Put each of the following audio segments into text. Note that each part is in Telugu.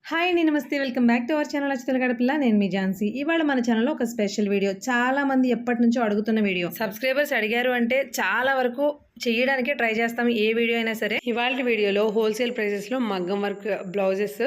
హాయ్ అండి, నమస్తే. Welcome back to our channel Achchitala Gadapala. నేను మీ ఝాన్సీ. ఇవాళ మన ఛానల్లో ఒక స్పెషల్ వీడియో. చాలా మంది ఎప్పటి నుంచో అడుగుతున్న వీడియో. సబ్స్క్రైబర్స్ అడిగారు అంటే చాలా వరకు చేయడానికే ట్రై చేస్తాం, ఏ వీడియో అయినా సరే. ఇవాళ వీడియోలో హోల్సేల్ ప్రైసెస్లో మగ్గం వర్క్ బ్లౌజెస్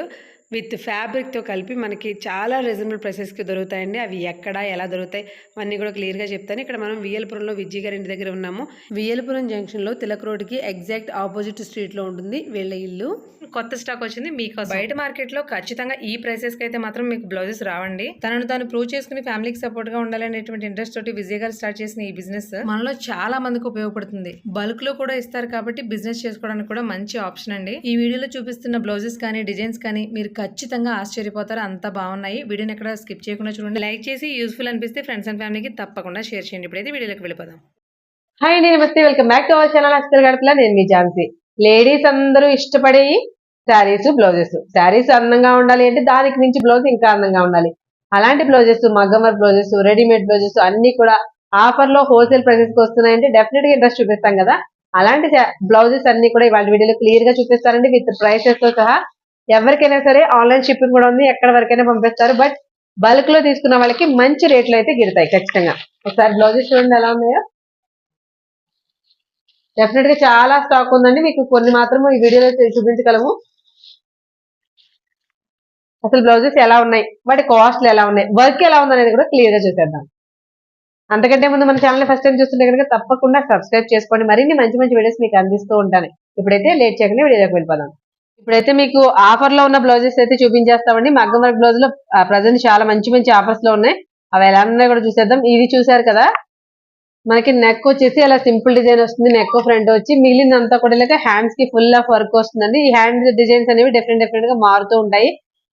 విత్ ఫ్యాబ్రిక్తో కలిపి మనకి చాలా రీజనబుల్ ప్రైసెస్కి దొరుకుతాయండి. అవి ఎక్కడ ఎలా దొరుకుతాయి అన్నీ కూడా క్లియర్గా చెప్తాను. ఇక్కడ మనం వియ్యలపురంలో విజ్జి గారి ఇంటి దగ్గర ఉన్నాము. వియ్యలపురం జంక్షన్లో తిలక్ రోడ్కి ఎగ్జాక్ట్ ఆపోజిట్ స్ట్రీట్లో ఉంటుంది వీళ్ళ ఇల్లు. కొత్త స్టాక్ వచ్చింది మీకు. బయట మార్కెట్లో ఖచ్చితంగా ఈ ప్రైసెస్కి అయితే మాత్రం మీకు బ్లౌజెస్ రావండి. తనను తాను ప్రూవ్ చేసుకుని ఫ్యామిలీకి సపోర్ట్ గా ఉండాలనేటువంటి ఇంట్రెస్ట్ తోటి విజయ్ గారు స్టార్ట్ చేసిన ఈ బిజినెస్ మనలో చాలా మందికి ఉపయోగపడుతుంది. బల్క్ లో కూడా ఇస్తారు కాబట్టి బిజినెస్ చేసుకోవడానికి కూడా మంచి ఆప్షన్ అండి. ఈ వీడియోలో చూపిస్తున్న బ్లౌజెస్ కానీ డిజైన్స్ కానీ మీరు ఖచ్చితంగా ఆశ్చర్యపోతారు, అంత బాగున్నాయి. వీడియోని ఎక్కడ స్కిప్ చేయకుండా చూడండి. లైక్ చేసి యూస్ఫుల్ అనిపిస్తే ఫ్రెండ్స్ అండ్ ఫ్యామిలీకి తప్పకుండా షేర్ చేయండి. ఇప్పుడైతే వీడియోలోకి వెళ్ళిపోదాం. హాయ్ అండి, నమస్తే. Welcome back to our channel Achchitala Gadapala. నేను మీ ఝాన్సీ. లేడీస్ అందరూ ఇష్టపడే శారీస్, బ్లౌజెస్. శారీస్ అందంగా ఉండాలి అంటే దానికి మించి బ్లౌజ్ ఇంకా అందంగా ఉండాలి. అలాంటి బ్లౌజెస్, మగ్గం వర్క్ బ్లౌజెస్, రెడీమేడ్ బ్లౌజెస్ అన్ని కూడా ఆఫర్ లో హోల్సేల్ ప్రైసెస్ కి వస్తున్నాయంటే డెఫినెట్ గా ఇంట్రెస్ట్ చూపిస్తాం కదా. అలాంటి బ్లౌజెస్ అన్ని కూడా ఇవాళ వీడియోలో క్లియర్ గా చూపిస్తారండి, విత్ ప్రైసెస్ తో సహా. ఎవరికైనా సరే ఆన్లైన్ షిప్పింగ్ కూడా ఉంది, ఎక్కడ వరకైనా పంపిస్తారు. బట్ బల్క్ లో తీసుకున్న వాళ్ళకి మంచి రేట్లు అయితే గిడతాయి ఖచ్చితంగా. ఒకసారి బ్లౌజెస్ చూడండి ఎలా ఉన్నాయో. డెఫినెట్ గా చాలా స్టాక్ ఉందండి, మీకు కొన్ని మాత్రం ఈ వీడియోలో చూపించగలము. అసలు బ్లౌజెస్ ఎలా ఉన్నాయి, వాటి కాస్ట్లు ఎలా ఉన్నాయి, వర్క్ ఎలా ఉంది అనేది కూడా క్లియర్ గా చూసేద్దాం. అంతకంటే ముందు మన ఛానల్ ఫస్ట్ టైం చూస్తుంటే కనుక తప్పకుండా సబ్స్క్రైబ్ చేసుకోండి. మరిన్ని మంచి మంచి వీడియోస్ మీకు అందిస్తూ ఉంటాను. ఇప్పుడైతే లేట్ చేయకుండా వీడియోలోకి వెళ్ళిపోదాం. ఇప్పుడైతే మీకు ఆఫర్ లో ఉన్న బ్లౌజెస్ అయితే చూపించేస్తామండి. మగ్గం వర్క్ బ్లౌజ్ లో ప్రజెంట్ చాలా మంచి మంచి ఆఫర్స్ లో ఉన్నాయి. అవి ఎలా ఉన్నాయో కూడా చూసేద్దాం. ఇది చూసారు కదా, మనకి నెక్ వచ్చేసి అలా సింపుల్ డిజైన్ వస్తుంది. నెక్ ఫ్రంట్ వచ్చి మిగిలినంతా కూడా లేక హ్యాండ్స్ కి ఫుల్ ఆఫ్ వర్క్ వస్తుందండి. ఈ హ్యాండ్ డిజైన్స్ అనేవి డిఫరెంట్ గా మారుతూ ఉంటాయి.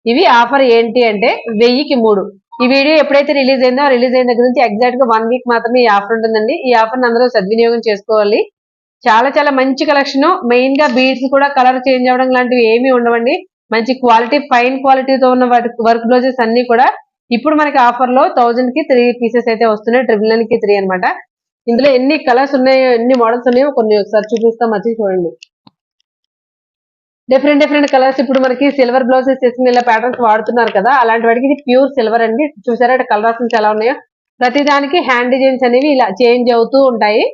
ఇవి ఆఫర్ ఏంటి అంటే 1000కి 3. ఈ వీడియో ఎప్పుడైతే రిలీజ్ అయిందో రిలీజ్ అయిన దగ్గర నుంచి ఎగ్జాక్ట్ గా 1 వీక్ మాత్రమే ఈ ఆఫర్ ఉంటుందండి. ఈ ఆఫర్ అందరూ సద్వినియోగం చేసుకోవాలి. చాలా చాలా మంచి కలెక్షన్. మెయిన్ గా బీడ్స్ కూడా కలర్ చేంజ్ అవ్వడం లాంటివి ఏమీ ఉండవండి. మంచి క్వాలిటీ, ఫైన్ క్వాలిటీతో ఉన్న వర్క్ బ్లౌజెస్ అన్ని కూడా ఇప్పుడు మనకి ఆఫర్ లో 1000 కి 3 పీసెస్ అయితే వస్తున్నాయి. 999 కి 3 అనమాట. ఇందులో ఎన్ని కలర్స్ ఉన్నాయో, ఎన్ని మోడల్స్ ఉన్నాయో కొన్ని ఒకసారి చూపిస్తాం, వచ్చి చూడండి. Different colours. ఇప్పుడు మనకి సిల్వర్ బ్లౌజెస్ చేసిన ఇలా ప్యాటర్న్స్ వాడుతున్నారు కదా, అలాంటి వాటికి ఇది ప్యూర్ సిల్వర్ అండి. చూసారా కలర్స్ నుంచి ఎలా ఉన్నాయో. ప్రతి దానికి హ్యాండ్ డిజైన్స్ అనేవి ఇలా చేంజ్ అవుతూ ఉంటాయి.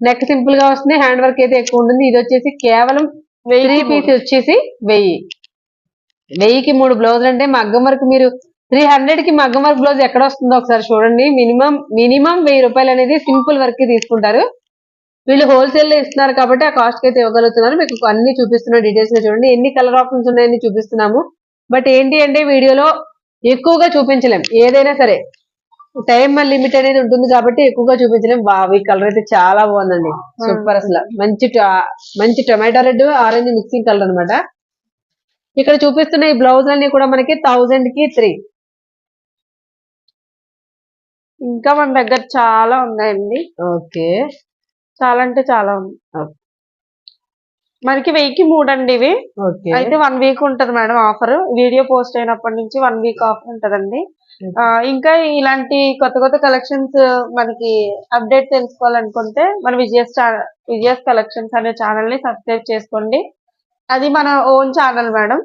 నెక్ సింపుల్ గా వస్తుంది, హ్యాండ్ వర్క్ అయితే ఎక్కువ ఉంటుంది. ఇది వచ్చేసి కేవలం 3 పీస్ వచ్చేసి 1000కి 3 బ్లౌజులు అంటే మగ్గం వర్క్ మీరు 300 కి మగ్గం వర్క్ బ్లౌజ్ ఎక్కడ వస్తుందో ఒకసారి చూడండి. మినిమం 1000 రూపాయలు అనేది సింపుల్ వర్క్ కి తీసుకుంటారు. వీళ్ళు హోల్సేల్ లో ఇస్తున్నారు కాబట్టి ఆ కాస్ట్ కి అయితే ఇవ్వగలుగుతున్నారు. మీకు అన్ని చూపిస్తున్న డీటెయిల్స్ గా చూడండి. ఎన్ని కలర్ ఆప్షన్స్ ఉన్నాయని చూపిస్తున్నాము. బట్ ఏంటి అంటే వీడియోలో ఎక్కువగా చూపించలేం. ఏదైనా సరే టైం లిమిట్ అనేది ఉంటుంది కాబట్టి ఎక్కువగా చూపించలేం. ఈ కలర్ అయితే చాలా బాగుందండి, సూపర్. అసలు మంచి tomato red orange mixing colour అనమాట. ఇక్కడ చూపిస్తున్న ఈ బ్లౌజ్ అన్ని కూడా మనకి 1000 కి 3. ఇంకా మన దగ్గర చాలా ఉన్నాయండి. ఓకే, చాలా అంటే చాలా ఉంది. మనకి 1000కి 3 అండి ఇవి. అయితే 1 వీక్ ఉంటది మేడం ఆఫర్. వీడియో పోస్ట్ అయినప్పటి నుంచి 1 వీక్ ఆఫర్ ఉంటదండి. ఇంకా ఇలాంటి కొత్త కలెక్షన్స్ మనకి అప్డేట్ తెలుసుకోవాలనుకుంటే మన విజయస్ కలెక్షన్స్ అనే ఛానల్ ని సబ్స్క్రైబ్ చేసుకోండి. అది మన ఓన్ ఛానల్ మేడం.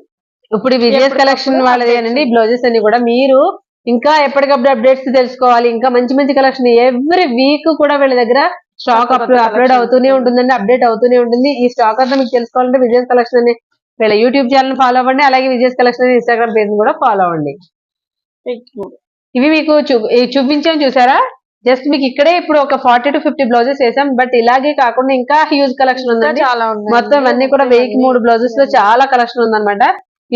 ఇప్పుడు విజయస్ కలెక్షన్ వాళ్ళదేనండి బ్లౌజెస్ అన్ని కూడా. మీరు ఇంకా ఎప్పటికప్పుడు అప్డేట్స్ తెలుసుకోవాలి, ఇంకా మంచి కలెక్షన్ ఎవ్రీ వీక్ కూడా వీళ్ళ దగ్గర స్టాక్ అప్లోడ్ అవుతూనే ఉంటుందండి, అప్డేట్ అవుతూనే ఉంటుంది. ఈ స్టాక్ అంతా మీకు తెలుసుకోవాలంటే విజయస్ కలెక్షన్ అని వీళ్ళ యూట్యూబ్ ఛానల్ ఫాలో అవ్వండి. అలాగే విజయస్ కలెక్షన్ అని ఇన్స్టాగ్రామ్ పేజ్ కూడా ఫాలో అవ్వండి. ఇవి మీకు చూపించాం చూసారా. జస్ట్ మీకు ఇక్కడే ఇప్పుడు ఒక 40 to 50 బ్లౌజెస్ వేసాం. బట్ ఇలాగే కాకుండా ఇంకా హ్యూజ్ కలెక్షన్ ఉందండి. మొత్తం ఇవన్నీ కూడా 1000కి 3 బ్లౌజెస్ లో చాలా కలెక్షన్ ఉందన్నమాట.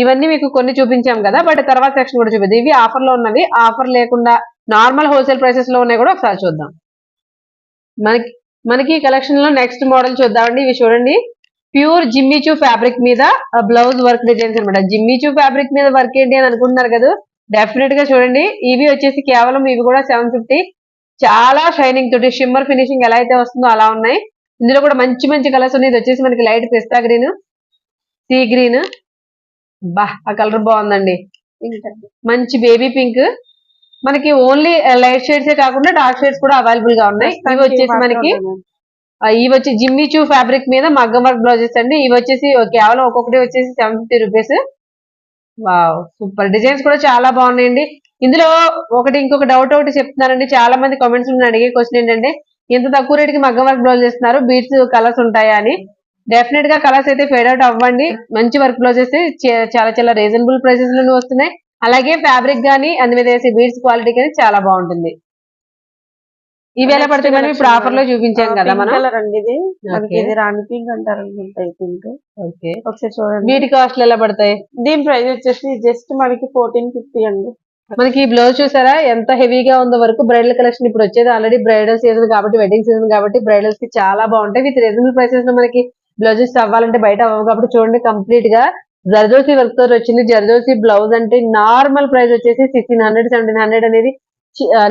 ఇవన్నీ మీకు కొన్ని చూపించాం కదా, బట్ తర్వాత సెక్షన్ కూడా చూపిద్దాం. ఇవి ఆఫర్ లో ఉన్నవి, ఆఫర్ లేకుండా నార్మల్ హోల్సేల్ ప్రైసెస్ లో ఉన్నాయి కూడా ఒకసారి చూద్దాం. మనకి కలెక్షన్ లో నెక్స్ట్ మోడల్ చూద్దామండి. ఇవి చూడండి, ప్యూర్ జిమ్మిచూ ఫ్యాబ్రిక్ మీద బ్లౌజ్ వర్క్ డిజైన్స్ అనమాట. జిమ్మిచూ ఫ్యాబ్రిక్ మీద వర్క్ ఏంటి అని అనుకుంటున్నారు కదా, డెఫినెట్ గా చూడండి. ఇవి వచ్చేసి కేవలం ఇవి కూడా 750. చాలా షైనింగ్ తోటి షిమ్మర్ ఫినిషింగ్ ఎలా అయితే వస్తుందో అలా ఉన్నాయి. ఇందులో కూడా మంచి కలర్స్ ఉన్నాయి. ఇది వచ్చేసి మనకి లైట్ పిస్తా గ్రీన్, సీ గ్రీన్, ఆ కలర్ బాగుందండి. మంచి బేబీ పింక్. మనకి ఓన్లీ లైట్ షేడ్స్ కాకుండా డార్క్ షేడ్స్ కూడా అవైలబుల్ గా ఉన్నాయి. ఇవి వచ్చేసి మనకి ఇవి వచ్చి జిమ్మిచూ ఫ్యాబ్రిక్ మీద మగ్గం వర్క్ బ్లౌజెస్ అండి. ఇవి వచ్చేసి కేవలం ఒక్కొక్కటి వచ్చేసి 750 రూపీస్. Wow, super. డిజైన్స్ కూడా చాలా బాగున్నాయండి. ఇందులో ఇంకొక డౌట్ చెప్తున్నానండి. చాలా మంది కామెంట్స్ అడిగే క్వశ్చన్ ఏంటంటే, ఇంత తక్కువ రేట్ కి మగ్గం వర్క్ బ్లౌజ్ చేస్తున్నారు, బీట్స్ కలర్స్ ఉంటాయా అని. డెఫినెట్ గా కలర్స్ అయితే ఫేడ్ అవుట్ అవ్వండి. మంచి వర్క్ బ్లౌజెస్ చాలా చాలా రీజనబుల్ ప్రైసెస్ లోనే వస్తున్నాయి. అలాగే ఫ్యాబ్రిక్ గానీ అందు మీద వేసే బీట్స్ క్వాలిటీ కానీ చాలా బాగుంటుంది. ఇవి ఎలా పడతాయి మేడం? ఇప్పుడు ఆఫర్ లో చూపించాం కదా మనం. కలర్ అండి ఇది. మనకి Okay. ఇది రాణి పింక్ అంటారు అనుకుంటా. ఈ పింక్ ఓకే, ఒకసారి చూడండి. వీటి కాస్ట్లు ఎలా పడతాయి? దీని ప్రైస్ వచ్చేసి జస్ట్ మనకి 1450 అండి. మనకి ఈ బ్లౌజ్ చూసారా ఎంత హెవీగా ఉందో. వరకు బ్రైడల్ కలెక్షన్ ఇప్పుడు వచ్చేది ఆల్రెడీ బ్రైడల్ సీజన్ కాబట్టి, వెడ్డింగ్ సీజన్ కాబట్టి బ్రైడల్స్ కి చాలా బాగుంటాయి. విత్ రీజనబుల్ ప్రైసెస్ లో మనకి బ్లౌజెస్ అవ్వాలంటే బయట అవ్వవు కాబట్టి చూడండి, కంప్లీట్ గా జర్దోసి వర్క్ తో వచ్చింది. జర్దోసి బ్లౌజ్ అంటే నార్మల్ ప్రైస్ వచ్చేసి 1600 1700 అనేది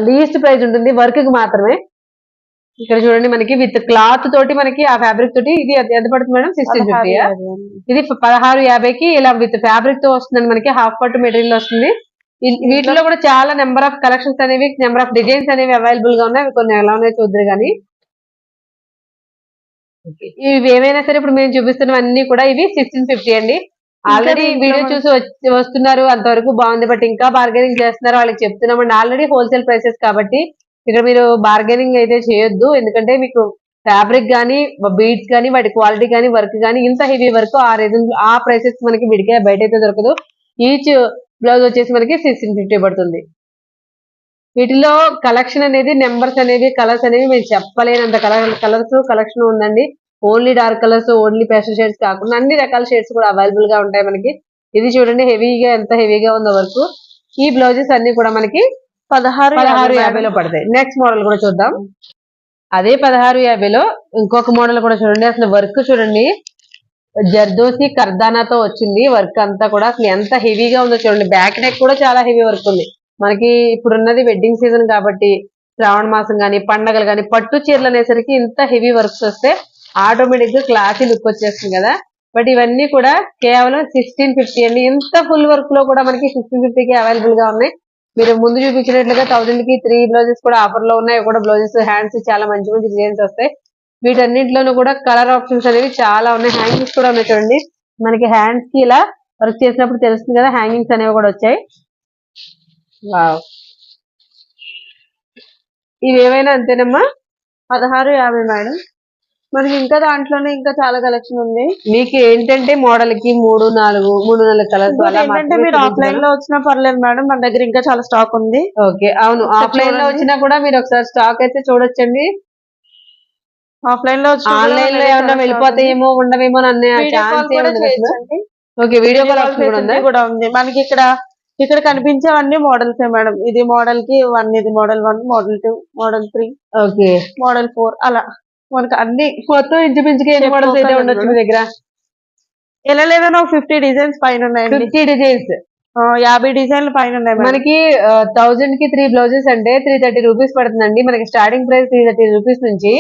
లీస్ట్ ప్రైస్ ఉంటుంది వర్క్ కి మాత్రమే. ఇక్కడ చూడండి మనకి విత్ క్లాత్ తోటి మనకి ఆ ఫ్యాబ్రిక్ తోటి ఇది ఎంత పడుతుంది మేడం? 1650. ఇది 1650కి ఇలా విత్ ఫ్యాబ్రిక్ తో వస్తుందండి. మనకి హాఫ్ పట్టు మెటీరియల్ వస్తుంది. వీటిలో కూడా చాలా నెంబర్ ఆఫ్ కలెక్షన్స్ అనేవి, నెంబర్ ఆఫ్ డిజైన్స్ అనేవి అవైలబుల్ గా ఉన్నాయి. అవి కొన్ని ఎలా ఉన్నాయో చూద్దరు కానీ. ఇవి ఏమైనా సరే ఇప్పుడు మేము చూపిస్తున్న అన్ని కూడా ఇవి 1650 అండి. ఆల్రెడీ వీడియో చూసి వస్తున్నారు, అంతవరకు బాగుంది. బట్ ఇంకా బార్గెనింగ్ చేస్తున్నారు, వాళ్ళకి చెప్తున్నామండి. ఆల్రెడీ హోల్సేల్ ప్రైసెస్ కాబట్టి ఇక్కడ మీరు బార్గెనింగ్ అయితే చేయొద్దు. ఎందుకంటే మీకు ఫ్యాబ్రిక్ గానీ, బీడ్స్ గానీ, వాటి క్వాలిటీ గానీ, వర్క్ గానీ ఇంత హెవీ వర్క్ ఆ ప్రైసెస్ మనకి విడిగా బయట అయితే దొరకదు. ఈచ్ బ్లౌజ్ వచ్చేసి మనకి 1650 పడుతుంది. వీటిలో కలెక్షన్ అనేది, నెంబర్స్ అనేవి, కలర్స్ అనేవి మేము చెప్పలేనంత కలర్స్ కలెక్షన్ ఉందండి. Only dark colours, only pastel shades కాకుండా అన్ని రకాల షేడ్స్ కూడా అవైలబుల్ గా ఉంటాయి మనకి. ఇది చూడండి హెవీగా ఎంత హెవీగా ఉందో వర్క్. ఈ బ్లౌజెస్ అన్ని కూడా మనకి 1650లో పడతాయి. నెక్స్ట్ మోడల్ కూడా చూద్దాం. అదే 1650లో ఇంకొక మోడల్ కూడా చూడండి. అసలు వర్క్ చూడండి, జర్దోసి కర్దానాతో వచ్చింది వర్క్ అంతా కూడా. అసలు ఎంత హెవీగా ఉందో చూడండి. బ్యాక్ నెక్ కూడా చాలా హెవీ వర్క్ ఉంది. మనకి ఇప్పుడున్నది వెడ్డింగ్ సీజన్ కాబట్టి శ్రావణ మాసం గానీ, పండగలు గానీ, పట్టు చీరలు అనేసరికి ఇంత హెవీ వర్క్స్ వస్తే ఆటోమేటిక్ గా క్లాత్ లుక్ వచ్చేస్తుంది కదా. బట్ ఇవన్నీ కూడా కేవలం 1650 అండి. ఇంత ఫుల్ వర్క్ లో కూడా మనకి 1650కి అవైలబుల్ గా ఉన్నాయి. మీరు ముందు చూపించినట్లుగా 1000 కి 3 బ్లౌజెస్ కూడా ఆఫర్ లో ఉన్నాయి. కూడా బ్లౌజెస్ హ్యాండ్స్ చాలా మంచి మంచి డిజైన్స్ వస్తాయి. వీటన్నింటిలోనూ కూడా కలర్ ఆప్షన్స్ అనేవి చాలా ఉన్నాయి. హ్యాంగింగ్స్ కూడా ఉన్నాయి చూడండి. మనకి హ్యాండ్స్ కి ఇలా వర్క్ చేసినప్పుడు తెలుస్తుంది కదా, హ్యాంగింగ్స్ అనేవి కూడా వచ్చాయి. వావ్, ఇవి ఏమైనా అంతేనమ్మా? 1650 మేడం. మనకి ఇంకా దాంట్లోనే ఇంకా చాలా కలెక్షన్ ఉంది. మీకు ఏంటంటే మోడల్ కి 3-4 కలర్స్ ఏంటంటే మీరు ఆఫ్లైన్ లో వచ్చినా పర్లేదు మేడం, మన దగ్గర ఇంకా చాలా స్టాక్ ఉంది. ఓకే, అవును. ఆఫ్లైన్ లో వచ్చినా కూడా మీరు ఒకసారి స్టాక్ అయితే చూడొచ్చండి. ఆఫ్లైన్ లో ఆన్లైన్ లో ఏమన్నా వెళ్ళిపోతాయేమో, ఉండవేమో అనే chance okay, video call option కూడా ఉంది మనకి. ఇక్కడ కనిపించేవన్నీ మోడల్స్ మేడం. ఇది మోడల్ కి 1, ఇది model 1, model 2, model 3, okay, model 4 అలా మనకి అన్ని మొత్తం ఇంచుమించుగా ఎన్ని మోడల్స్ అయితే ఉండొచ్చు మీ దగ్గర? ఎలా లేదన్నా 50 డిజైన్స్ పైన ఉన్నాయండి. 50 డిజైన్స్, 50 డిజైన్లు పైన ఉన్నాయి మనకి. 1000 కి 3 బ్లౌజెస్ అంటే 330 రూపీస్ పడుతుందండి. మనకి స్టార్టింగ్ ప్రైస్ 330 రూపీస్ నుంచి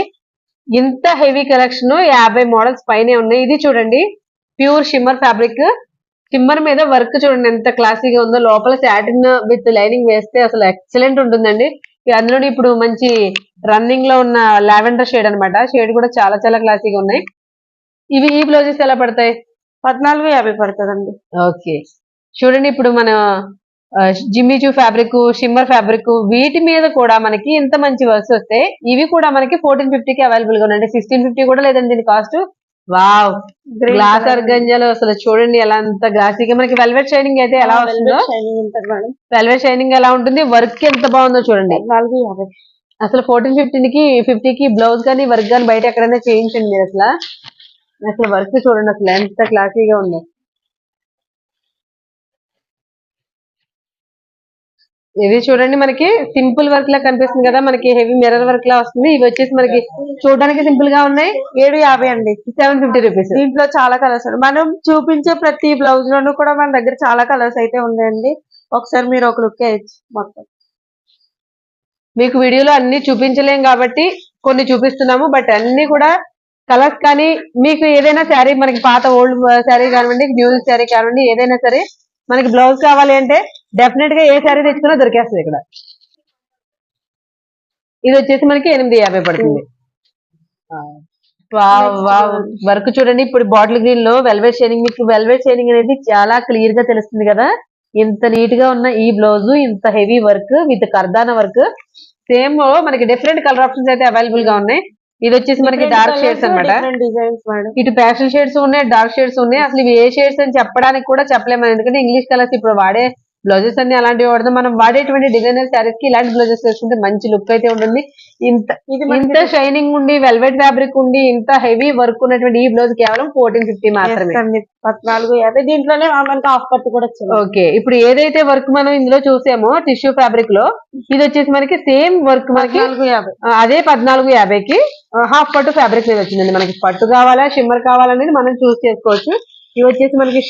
ఇంత హెవీ కలెక్షన్ 50 మోడల్స్ పైనే ఉన్నాయి. ఇది చూడండి, ప్యూర్ షిమ్మర్ ఫ్యాబ్రిక్. షిమ్మర్ మీద వర్క్ చూడండి ఎంత క్లాసీగా ఉందో. లోపల సాటిన్ విత్ లైనింగ్ వేస్తే అసలు ఎక్సలెంట్ ఉంటుందండి. అందులో ఇప్పుడు మంచి రన్నింగ్ లో ఉన్న లావెండర్ షేడ్ అన్నమాట. షేడ్ కూడా చాలా చాలా క్లాసీగా ఉన్నాయి. ఈ బ్లౌజెస్ ఎలా పడతాయి? 1450 పడుతుందండి. ఓకే, చూడండి ఇప్పుడు మన జిమ్మిచూ ఫ్యాబ్రిక్, షిమ్మర్ ఫ్యాబ్రిక్, వీటి మీద కూడా మనకి ఇంత మంచి వర్క్స్ వస్తాయి. ఇవి కూడా మనకి 1450కి అవైలబుల్ గా ఉన్నాయి. 1650 కూడా లేదండి దీని కాస్ట్. వావ్, గ్లాస్ ఆర్గంజాలో అసలు చూడండి ఎలా అంత గ్లాసీగా. మనకి వెల్వెట్ షైనింగ్ అయితే ఎలా వస్తుందో, వెల్వెట్ షైనింగ్ ఎలా ఉంటుంది, వర్క్ ఎంత బాగుందో చూడండి. 1450 అసలు 1450కి 50కి బ్లౌజ్ కానీ వర్క్ కానీ బయట ఎక్కడైనా చేయించండి మీరు. అసలు వర్క్ చూడండి అసలు ఎంత క్లాసీగా ఉందో. ఇది చూడండి మనకి సింపుల్ వర్క్ లా కనిపిస్తుంది కదా, మనకి హెవీ మిర్రర్ వర్క్ లా వస్తుంది. ఇవి వచ్చేసి మనకి చూడడానికి సింపుల్ గా ఉన్నాయి. 750 అండి, 750 రూపీస్. దీంట్లో చాలా కలర్స్ మనం చూపించే ప్రతి బ్లౌజ్ లోనూ కూడా మన దగ్గర చాలా కలర్స్ అయితే ఉన్నాయండి. ఒకసారి మీరు ఒక లుక్ వేయచ్చు. మొత్తం మీకు వీడియోలో అన్ని చూపించలేం కాబట్టి కొన్ని చూపిస్తున్నాము. బట్ అన్ని కూడా కలర్స్ కానీ, మీకు ఏదైనా శారీ, మనకి పాత ఓల్డ్ శారీ కానివ్వండి, న్యూ శారీ కానివ్వండి, ఏదైనా సరే మనకి బ్లౌజ్ కావాలి అంటే డెఫినెట్ గా ఏ శారీ తెచ్చుకున్నా దొరికేస్తుంది ఇక్కడ. ఇది వచ్చేసి మనకి 850 పడుతుంది. వర్క్ చూడండి. ఇప్పుడు బాటిల్ గ్రీన్ లో వెల్వెట్ షైనింగ్, మీకు వెల్వెట్ షైనింగ్ అనేది చాలా క్లియర్ గా తెలుస్తుంది కదా. ఇంత నీట్ గా ఉన్న ఈ బ్లౌజ్, ఇంత heavy work with kardana work, same మనకి డిఫరెంట్ కలర్ ఆప్షన్స్ అయితే అవైలబుల్ గా ఉన్నాయి. ఇది వచ్చేసి మనకి డార్క్ షేడ్స్ అన్నమాట. Designs madam. ఇటు ప్యాస్టల్ షేడ్స్ ఉన్నాయి, డార్క్ షేడ్స్ ఉన్నాయి. అసలు ఇవి ఏ షేడ్స్ అని చెప్పడానికి కూడా చెప్పలేము, ఎందుకంటే ఇంగ్లీష్ కలర్స్ ఇప్పుడు వాడే బ్లౌజెస్ అన్ని అలాంటివి వాడదాం. మనం వాడేటువంటి డిజైనర్ శారీస్ కి ఇలాంటి బ్లౌజెస్ వేసుకుంటే మంచి లుక్ అయితే ఉంటుంది. ఇంత షైనింగ్ ఉండి, వెల్వెట్ ఫ్యాబ్రిక్ ఉండి, ఇంత హెవీ వర్క్ ఉన్నటువంటి ఈ బ్లౌజ్ కేవలం 1450 మాత్రమే. 1450. దీంట్లోనే మనకి హాఫ్ పట్టు కూడా వచ్చింది. ఓకే, ఇప్పుడు ఏదైతే వర్క్ మనం ఇందులో చూసామో టిష్యూ ఫ్యాబ్రిక్ లో, ఇది వచ్చేసి మనకి సేమ్ వర్క్ మనకి 1450. అదే 1450కి హాఫ్ పట్టు ఫ్యాబ్రిక్ మీద వచ్చిందండి. మనకి పట్టు కావాలా షిమ్మర్ కావాలనేది మనం చూస్ చేసుకోవచ్చు. ఇవి వచ్చేసి మనకి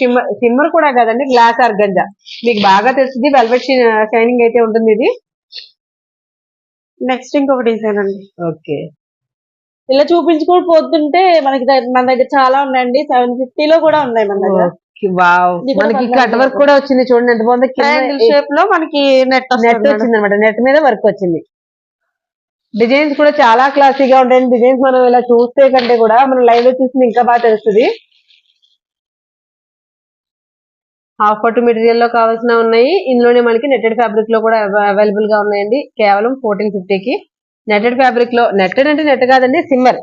షిమ్మర్ కూడా కాదండి, గ్లాస్ ఆర్గంజా. మీకు బాగా తెలుస్తుంది, వెల్వెట్ షైనింగ్ అయితే ఉంటుంది ఇది. నెక్స్ట్ ఇంకొక డిజైన్ అండి. ఓకే, ఇలా చూపించుకొని పోతుంటే మన దగ్గర చాలా ఉన్నాయండి. 750 లో కూడా ఉన్నాయి మన దగ్గర. వావ్, మనకి కట్ వర్క్ కూడా వచ్చింది చూడండి, ఎంత బాగుంది. ట్రయాంగిల్ షేప్ లో మనకి నెట్ వచ్చింది అనమాట. నెట్ మీద వర్క్ వచ్చింది. డిజైన్స్ కూడా చాలా క్లాసీగా ఉంటాయండి. డిజైన్స్ మనం ఇలా చూస్తే కంటే కూడా మనం లైవ్ లో చూసింది ఇంకా బాగా తెలుస్తుంది. హాఫ్ పట్టు మెటీరియల్ లో కావాల్సిన ఉన్నాయి. ఇందులోనే మనకి నెట్టెడ్ ఫ్యాబ్రిక్ లో కూడా అవైలబుల్ గా ఉన్నాయండి, కేవలం 1450కి. నెట్టెడ్ ఫ్యాబ్రిక్ లో, నెట్టెడ్ అంటే నెట్ కాదండి, సిమ్మర్.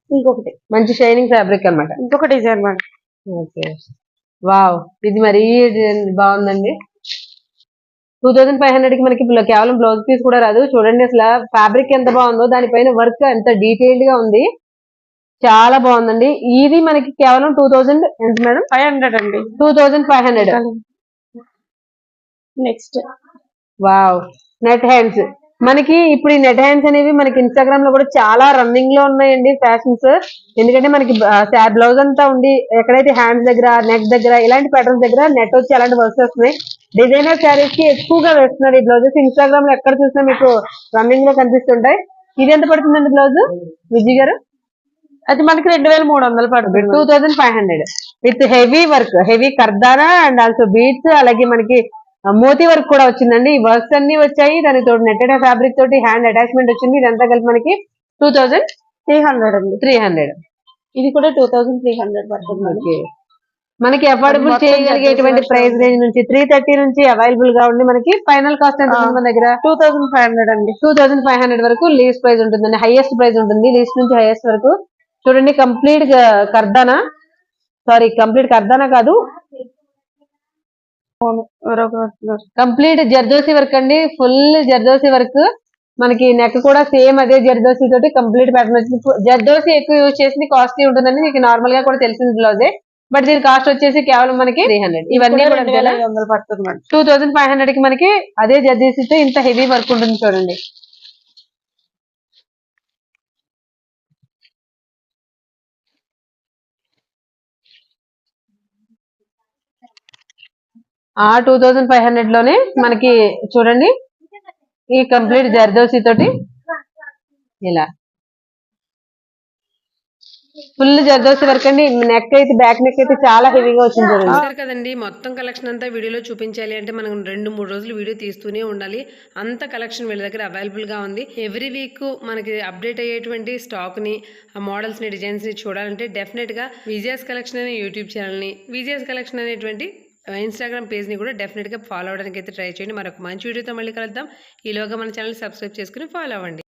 ఇంకొకటి మంచి షైనింగ్ ఫ్యాబ్రిక్ అన్నమాట. ఇంకొక డిజైన్ మేడం. ఓకే, వావ్, ఇది మరీ బాగుందండి. 2500కి మనకి కేవలం బ్లౌజ్ పీస్ కూడా రాదు. చూడండి అసలు ఫ్యాబ్రిక్ ఎంత బాగుందో, దానిపైన వర్క్ ఎంత డీటెయిల్డ్ గా ఉంది, చాలా బాగుందండి. ఇది మనకి కేవలం 2000 ఎంత మేడం? 500 అండి. 2500. Next wow, net hands. మనకి ఇప్పుడు ఈ నెట్ హ్యాండ్స్ అనేవి మనకి ఇన్స్టాగ్రామ్ లో కూడా చాలా రన్నింగ్ లో ఉన్నాయండి ఫ్యాషన్స్. ఎందుకంటే మనకి బ్లౌజ్ అంతా ఉండి ఎక్కడైతే హ్యాండ్స్ దగ్గర, నెక్ దగ్గర, ఇలాంటి ప్యాటర్న్స్ దగ్గర నెట్ వచ్చి అలాంటి వర్క్స్ వస్తున్నాయి. డిజైనర్ శారీస్ కి ఎక్కువగా వేస్తున్నారు ఈ బ్లౌజెస్. ఇన్స్టాగ్రామ్ లో ఎక్కడ చూసినా మీకు రన్నింగ్ లో కనిపిస్తుంటాయి. ఇది ఎంత పడుతుందండి బ్లౌజ్ విజయ్ గారు? అది మనకి 2300 పడుతుంది. 2500 with heavy work, heavy kardana and also beads, అలాగే మనకి మోతీ వర్క్ కూడా వచ్చిందండి. ఈ వర్క్స్ అన్ని వచ్చాయి, దానితో నెట్టెడ్ ఫ్యాబ్రిక్ తోటి హ్యాండ్ అటాచ్మెంట్ వచ్చింది. ఇదంతా కలిపి మనకి 2300 అండి. 300. ఇది కూడా 2300 పడుతుంది. మనకి అఫోర్డబుల్ చేయగలిగేటువంటి ప్రైస్ రేంజ్ నుంచి 330 నుంచి అవైలబుల్ గా ఉంది. మనకి ఫైనల్ కాస్ట్ ఎంత మన దగ్గర? 2500 అండి. 2500 వరకు లీస్ట్ ప్రైస్ ఉంటుందండి, హైయెస్ట్ ప్రైస్ ఉంటుంది లీస్ట్ నుంచి హైయెస్ట్ వరకు. చూడండి, కంప్లీట్ కర్దానా, సారీ కంప్లీట్ కర్దానా కాదు, కంప్లీట్ జర్దోసి వర్క్ అండి. Full zardozi work. మనకి నెక్ కూడా సేమ్ అదే జర్దోసి తోటి కంప్లీట్ ప్యాటర్న్ వచ్చింది. జర్దోసి ఎక్కువ యూజ్ చేసింది కాస్ట్లీ ఉంటుందండి, మీకు నార్మల్ గా కూడా తెలిసిన బ్లౌజే. బట్ దీని కాస్ట్ వచ్చేసి కేవలం మనకి 300. ఇవన్నీ కూడా 2500కి మనకి అదే జర్దోసితో ఇంత హెవీ వర్క్ ఉంటుంది చూడండి. ఆ 2500 లోనే మనకి చూడండి ఈ కంప్లీట్ జర్దోసి తోటి ఇలా ఫుల్ జర్దోసి వర్క్ అండి. నెక్ అయితే, బ్యాక్ నెక్ అయితే చాలా హెవీగా వచ్చింది చూడండి. కదండి, మొత్తం కలెక్షన్ అంతా వీడియోలో చూపించాలి అంటే మనం 2-3 రోజులు వీడియో తీస్తూనే ఉండాలి. అంత కలెక్షన్ వీళ్ళ దగ్గర అవైలబుల్ గా ఉంది. ఎవ్రీ వీక్ మనకి అప్డేట్ అయ్యేటువంటి స్టాక్ ని, ఆ మోడల్స్ ని, డిజైన్స్ ని చూడాలంటే డెఫినెట్ గా విజయస్ కలెక్షన్ అనే యూట్యూబ్ ఛానల్ ని, విజయస్ కలెక్షన్ అనేటువంటి ఇన్స్టాగ్రామ్ పేజ్ ని కూడా డెఫినెట్ గా ఫాలో అవడానికి అయితే ట్రై చేయండి. మరొక మంచి వీడియోతో మళ్ళీ కలుద్దాం. ఈలోగా మన ఛానల్ సబ్స్క్రైబ్ చేసుకుని ఫాలో అవ్వండి.